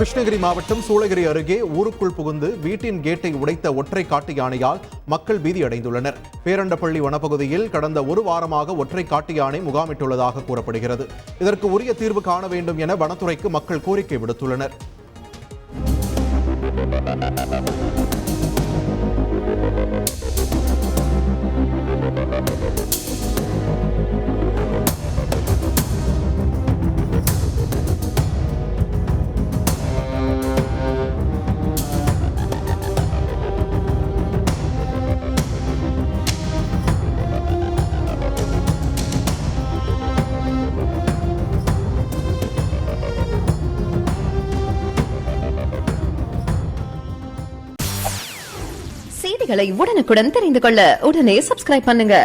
கிருஷ்ணகிரி மாவட்டம் சூளகிரி அருகே ஊருக்குள் புகுந்து வீட்டின் கேட்டை உடைத்த ஒற்றை காட்டு யானையால் மக்கள் பீதியடைந்துள்ளனர். பேரண்டப்பள்ளி வனப்பகுதியில் கடந்த ஒரு வாரமாக ஒற்றை காட்டு யானை முகாமிட்டுள்ளதாக கூறப்படுகிறது. இதற்கு உரிய தீர்வு காண வேண்டும் என வனத்துறைக்கு மக்கள் கோரிக்கை விடுத்துள்ளனர். செய்திகளை உடனுக்குடன் தெரிந்து கொள்ள உடனே சப்ஸ்கிரைப் பண்ணுங்க.